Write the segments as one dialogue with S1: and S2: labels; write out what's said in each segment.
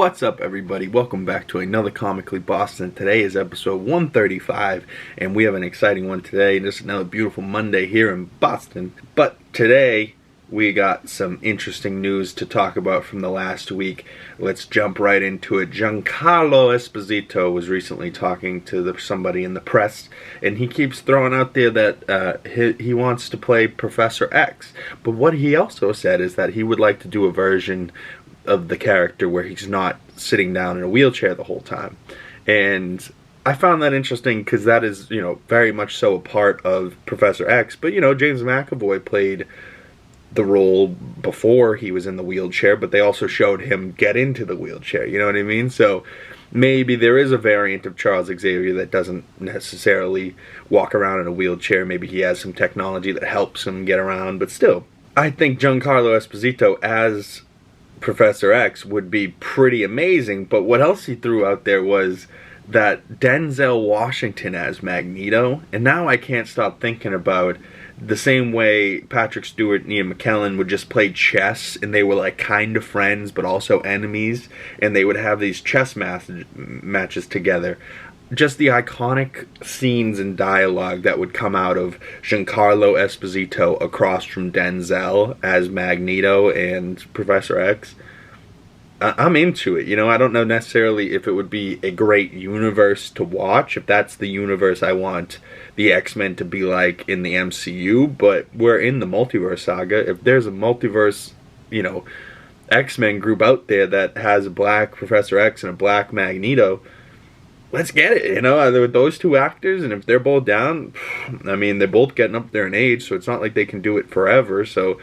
S1: What's up, everybody? Welcome back to another Comically Boston. Today is episode 135, and we have an exciting one today. Just another beautiful Monday here in Boston. But today, we got some interesting news to talk about from the last week. Let's jump right into it. Giancarlo Esposito was recently talking to somebody in the press, and he keeps throwing out there that he wants to play Professor X. But what he also said is that he would like to do a version of the character where he's not sitting down in a wheelchair the whole time. And I found that interesting because that is, very much so a part of Professor X. But, James McAvoy played the role before he was in the wheelchair, but they also showed him get into the wheelchair, you know what I mean? So maybe there is a variant of Charles Xavier that doesn't necessarily walk around in a wheelchair. Maybe he has some technology that helps him get around, but still, I think Giancarlo Esposito as Professor X would be pretty amazing. But what else he threw out there was that Denzel Washington as Magneto, and now I can't stop thinking about the same way Patrick Stewart and Ian McKellen would just play chess, and they were like kind of friends but also enemies, and they would have these chess matches together. Just the iconic scenes and dialogue that would come out of Giancarlo Esposito across from Denzel as Magneto and Professor X. I'm into it. I don't know necessarily if it would be a great universe to watch, if that's the universe I want the X-Men to be like in the MCU, but we're in the multiverse saga. If there's a multiverse, X-Men group out there that has a black Professor X and a black Magneto, let's get it, with those two actors, and if they're both down, I mean, they're both getting up there in age, so it's not like they can do it forever, so,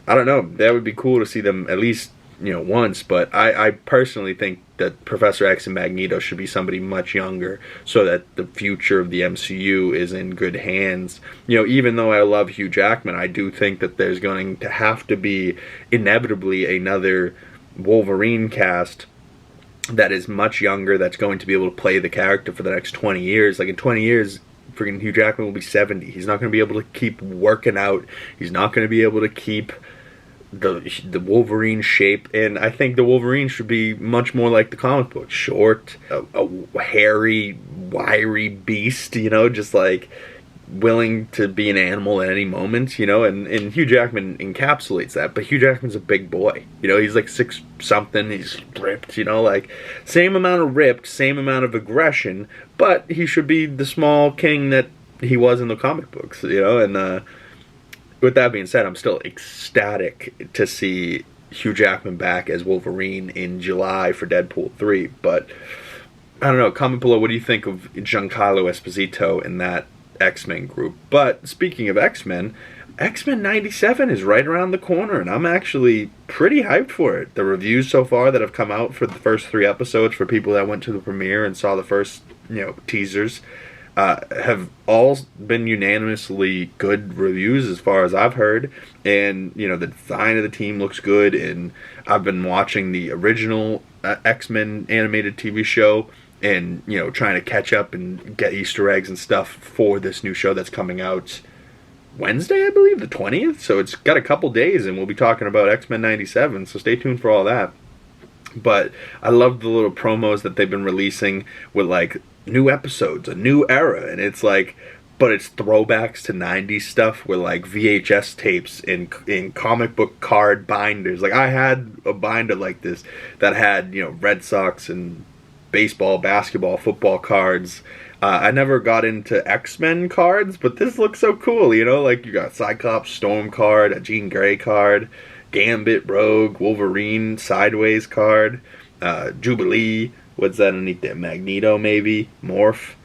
S1: I don't know, that would be cool to see them at least, once, but I personally think that Professor X and Magneto should be somebody much younger, so that the future of the MCU is in good hands. Even though I love Hugh Jackman, I do think that there's going to have to be, inevitably, another Wolverine cast that is much younger, that's going to be able to play the character for the next 20 years. Like, in 20 years, freaking Hugh Jackman will be 70. He's not going to be able to keep working out. He's not going to be able to keep the Wolverine shape. And I think the Wolverine should be much more like the comic book. Short, a hairy, wiry beast, just like willing to be an animal at any moment, and Hugh Jackman encapsulates that. But Hugh Jackman's a big boy, he's like 6-something, he's ripped, like same amount of ripped, same amount of aggression, but he should be the small king that he was in the comic books, and with that being said, I'm still ecstatic to see Hugh Jackman back as Wolverine in July for Deadpool 3, but I don't know, comment below, what do you think of Giancarlo Esposito in that X-Men group? But speaking of X-Men, X-Men 97 is right around the corner, and I'm actually pretty hyped for it. The reviews so far that have come out for the first 3 episodes, for people that went to the premiere and saw the first, teasers, have all been unanimously good reviews as far as I've heard. And, the design of the team looks good, and I've been watching the original X-Men animated TV show, and trying to catch up and get Easter eggs and stuff for this new show that's coming out Wednesday, I believe, the 20th. So it's got a couple days, and we'll be talking about X-Men 97, so stay tuned for all that. But I love the little promos that they've been releasing with like new episodes, a new era, and it's like, but it's throwbacks to 90s stuff with like VHS tapes in comic book card binders. Like, I had a binder like this that had Red Sox and baseball, basketball, football cards. I never got into X-Men cards, but this looks so cool, like you got Cyclops Storm card, a Jean Grey card, Gambit, Rogue, Wolverine, Sideways card, Jubilee, what's that underneath there, Magneto maybe, Morph,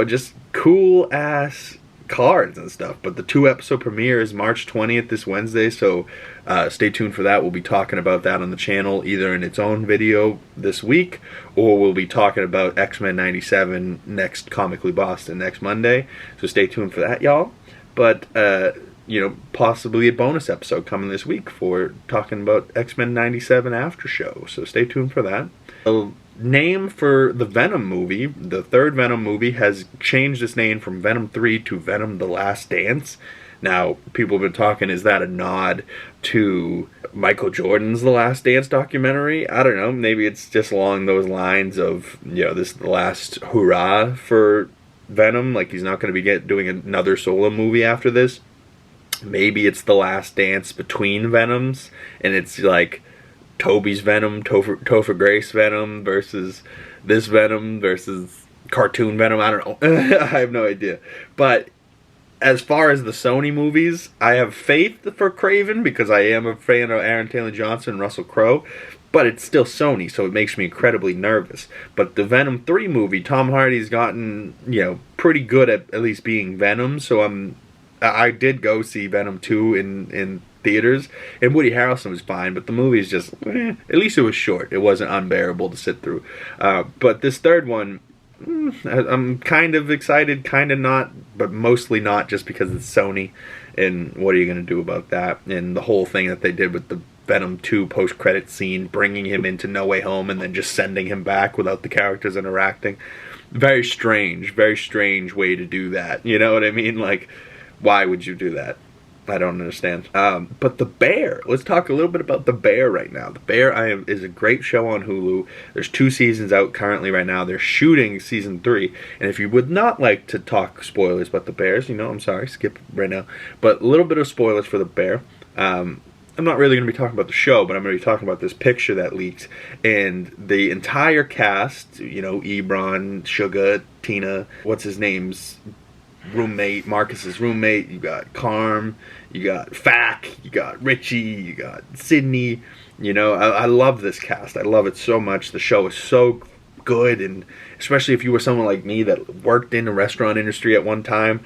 S1: just cool ass cards and stuff. But the 2-episode premiere is March 20th, this Wednesday, so stay tuned for that. We'll be talking about that on the channel, either in its own video this week, or we'll be talking about X-Men 97 next Comically Boston next Monday, so stay tuned for that, y'all. But possibly a bonus episode coming this week for talking about X-Men 97 after show, so stay tuned for that. The name for the Venom movie, the third Venom movie, has changed its name from Venom 3 to Venom: The Last Dance. Now, people have been talking, is that a nod to Michael Jordan's The Last Dance documentary? I don't know. Maybe it's just along those lines of, this is the last hurrah for Venom. Like, he's not going to be doing another solo movie after this. Maybe it's the last dance between Venoms, and it's like Toby's Venom, Topher Grace Venom versus this Venom versus cartoon Venom. I don't know. I have no idea. But as far as the Sony movies, I have faith for Craven because I am a fan of Aaron Taylor Johnson and Russell Crowe. But it's still Sony, so it makes me incredibly nervous. But the Venom 3 movie, Tom Hardy's gotten, pretty good at least being Venom, so I did go see Venom 2 in theaters, and Woody Harrelson was fine, but the movie is just, at least it was short. It wasn't unbearable to sit through. But this third one, I'm kind of excited, kind of not, but mostly not just because it's Sony, and what are you going to do about that? And the whole thing that they did with the Venom 2 post-credit scene, bringing him into No Way Home and then just sending him back without the characters interacting. Very strange way to do that. You know what I mean? Like, why would you do that? I don't understand. But The Bear. Let's talk a little bit about The Bear right now. The Bear is a great show on Hulu. There's 2 seasons out currently right now. They're shooting season 3. And if you would not like to talk spoilers about The Bears, I'm sorry, skip right now. But a little bit of spoilers for The Bear. I'm not really going to be talking about the show, but I'm going to be talking about this picture that leaked. And the entire cast, Ebron, Suga, Tina, what's his name's roommate, Marcus's roommate, you got Carm, you got Fack, you got Richie, you got Sydney. I love this cast. I love it so much. The show is so good, and especially if you were someone like me that worked in the restaurant industry at one time,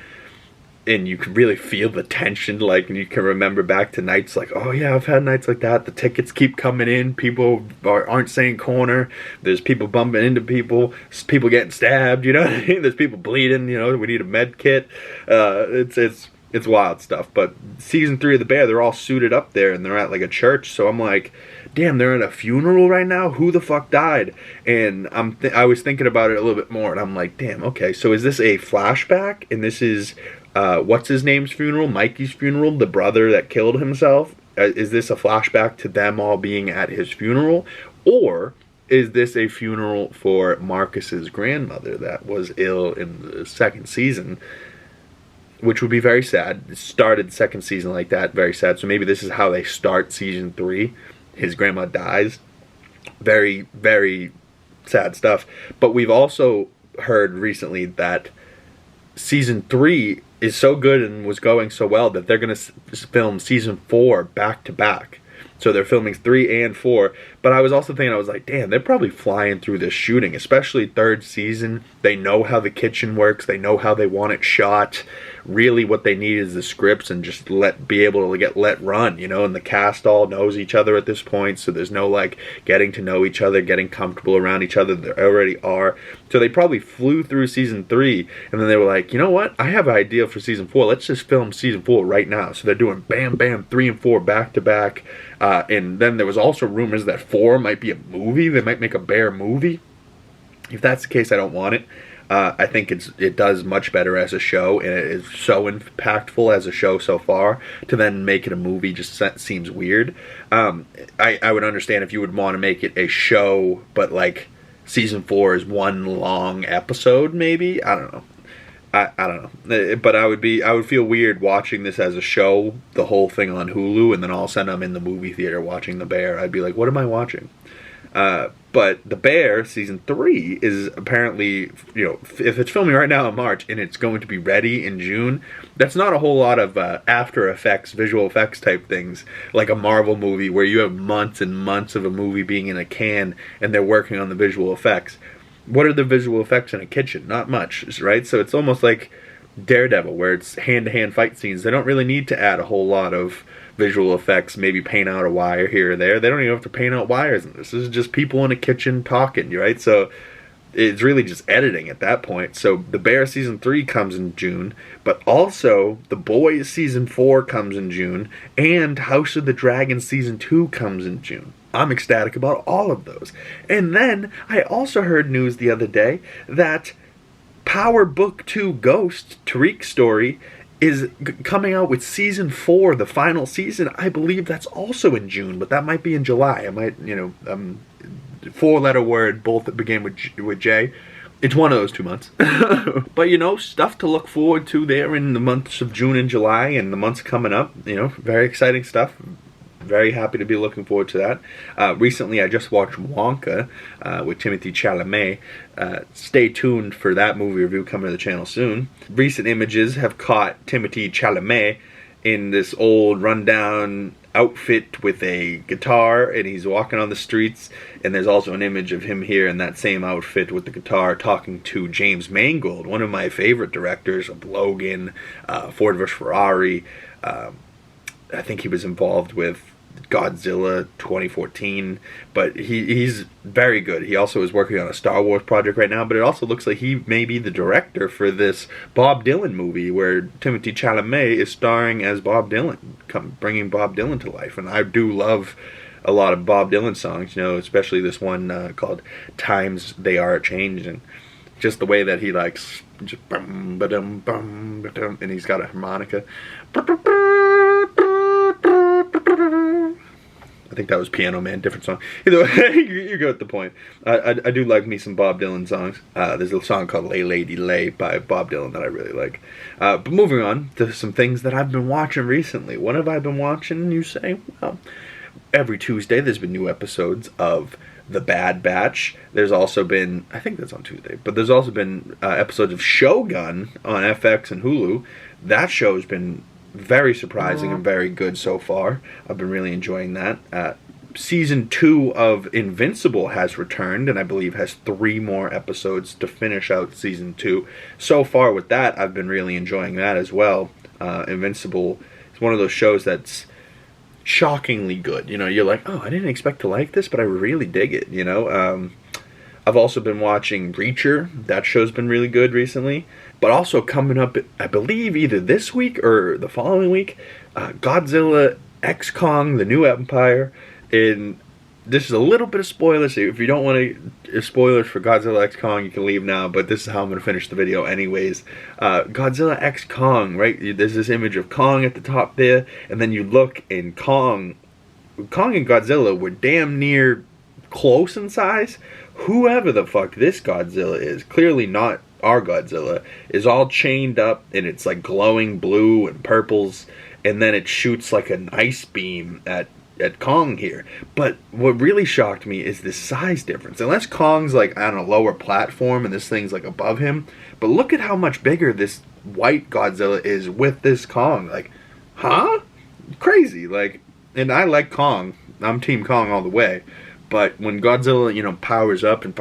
S1: and you can really feel the tension, like, and you can remember back to nights like, oh yeah, I've had nights like that. The tickets keep coming in. People aren't saying corner. There's people bumping into people. People getting stabbed. You know what I mean? There's people bleeding. We need a med kit. It's wild stuff. But season 3 of The Bear, they're all suited up there, and they're at like a church. So I'm like, damn, they're at a funeral right now? Who the fuck died? And I was thinking about it a little bit more, and I'm like, damn, okay, so is this a flashback? And this is what's his name's funeral, Mikey's funeral, the brother that killed himself. Is this a flashback to them all being at his funeral, or is this a funeral for Marcus's grandmother that was ill in the 2nd season, which would be very sad. It started the 2nd season like that, very sad. So maybe this is how they start season 3. His grandma dies. Very, very sad stuff. But we've also heard recently that season 3 is so good and was going so well that they're going to film season 4 back to back. So they're filming 3 and 4. But I was also thinking, I was like, damn, they're probably flying through this shooting, especially 3rd season. They know how the kitchen works. They know how they want it shot. Really what they need is the scripts and just be able to let run, and the cast all knows each other at this point, so there's no like getting to know each other, getting comfortable around each other. They already are. So they probably flew through season 3, and then they were like, you know what, I have an idea for season 4. Let's just film season 4 right now. So they're doing bam bam 3 and 4 back to back. And then there was also rumors that 4 might be a movie. They might make a Bear movie. If that's the case, I don't want it. I think it does much better as a show, and it is so impactful as a show so far. To then make it a movie just seems weird. I would understand if you would want to make it a show, but like season 4 is one long episode, maybe. I don't know. I don't know. But I would feel weird watching this as a show, the whole thing on Hulu, and then all of a sudden I'm in the movie theater watching The Bear. I'd be like, what am I watching? But The Bear season 3 is apparently, if it's filming right now in March and it's going to be ready in June, that's not a whole lot of After Effects, visual effects type things, like a Marvel movie where you have months and months of a movie being in a can and they're working on the visual effects. What are the visual effects in a kitchen? Not much, right? So it's almost like Daredevil, where it's hand-to-hand fight scenes. They don't really need to add a whole lot of visual effects, maybe paint out a wire here or there. They don't even have to paint out wires in this. This is just people in a kitchen talking, right? So it's really just editing at that point. So The Bear season 3 comes in June, but also The Boys season 4 comes in June, and House of the Dragon season 2 comes in June. I'm ecstatic about all of those. And then I also heard news the other day that Power Book 2 Ghost, Tariq's story, is coming out with season 4, the final season. I believe that's also in June, but that might be in July. I might, 4-letter word, both that begin with J. It's one of those 2 months. But, stuff to look forward to there in the months of June and July and the months coming up. Very exciting stuff. Very happy to be looking forward to that. Recently, I just watched Wonka with Timothée Chalamet. Stay tuned for that movie review coming to the channel soon. Recent images have caught Timothée Chalamet in this old rundown outfit with a guitar, and he's walking on the streets. And there's also an image of him here in that same outfit with the guitar talking to James Mangold, one of my favorite directors of Logan, Ford vs. Ferrari. I think he was involved with Godzilla 2014, but he's very good. He also is working on a Star Wars project right now, but it also looks like he may be the director for this Bob Dylan movie where Timothée Chalamet is starring as Bob Dylan, bringing Bob Dylan to life. And I do love a lot of Bob Dylan songs, especially this one called Times They Are Changing. Just the way that he likes, just bum, ba-dum, bum, ba-dum, and he's got a harmonica. I think that was Piano Man, different song. Either way, you got the point. I do like me some Bob Dylan songs. There's a song called Lay Lady Lay by Bob Dylan that I really like. But moving on to some things that I've been watching recently. What have I been watching, you say? Well, every Tuesday there's been new episodes of The Bad Batch. There's also been, I think that's on Tuesday, but there's also been episodes of Shogun on FX and Hulu. That show has been very surprising and very good so far. I've been really enjoying that. Season 2 of Invincible has returned, and I believe has 3 more episodes to finish out Season 2. So far with that, I've been really enjoying that as well. Invincible is one of those shows that's shockingly good. You're like, oh, I didn't expect to like this, but I really dig it, I've also been watching Reacher. That show's been really good recently. But also coming up, I believe, either this week or the following week, Godzilla X Kong, The New Empire. And this is a little bit of spoilers. So if you don't want spoilers for Godzilla X Kong, you can leave now. But this is how I'm going to finish the video anyways. Godzilla X Kong, right? There's this image of Kong at the top there. And then you look, and Kong and Godzilla were damn near close in size. Whoever the fuck this Godzilla is, clearly not our Godzilla, is all chained up, and it's like glowing blue and purples, and then it shoots like an ice beam at Kong here. But what really shocked me is the size difference. Unless Kong's like on a lower platform and this thing's like above him, but look at how much bigger this white Godzilla is with this Kong. Like, huh? Crazy. Like, and I like Kong. I'm Team Kong all the way. But when Godzilla, powers up and...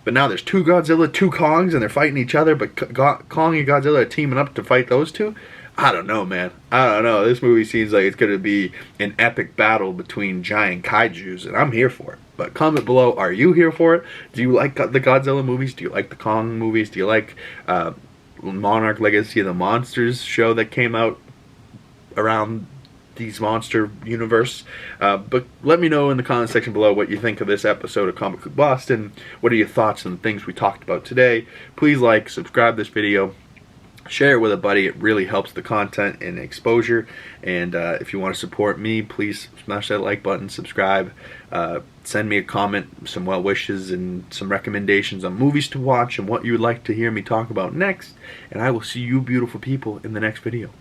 S1: But now there's 2 Godzilla, 2 Kongs, and they're fighting each other, but Kong and Godzilla are teaming up to fight those 2? I don't know, man. I don't know. This movie seems like it's going to be an epic battle between giant kaijus, and I'm here for it. But comment below, are you here for it? Do you like the Godzilla movies? Do you like the Kong movies? Do you like Monarch Legacy of the Monsters show that came out around these monster universe? But let me know in the comment section below what you think of this episode of Comically Boston. What are your thoughts on the things we talked about today? Please like, subscribe this video, share it with a buddy. It really helps the content and exposure. And if you want to support me, please smash that like button, subscribe, send me a comment, some well wishes, and some recommendations on movies to watch and what you would like to hear me talk about next. And I will see you beautiful people in the next video.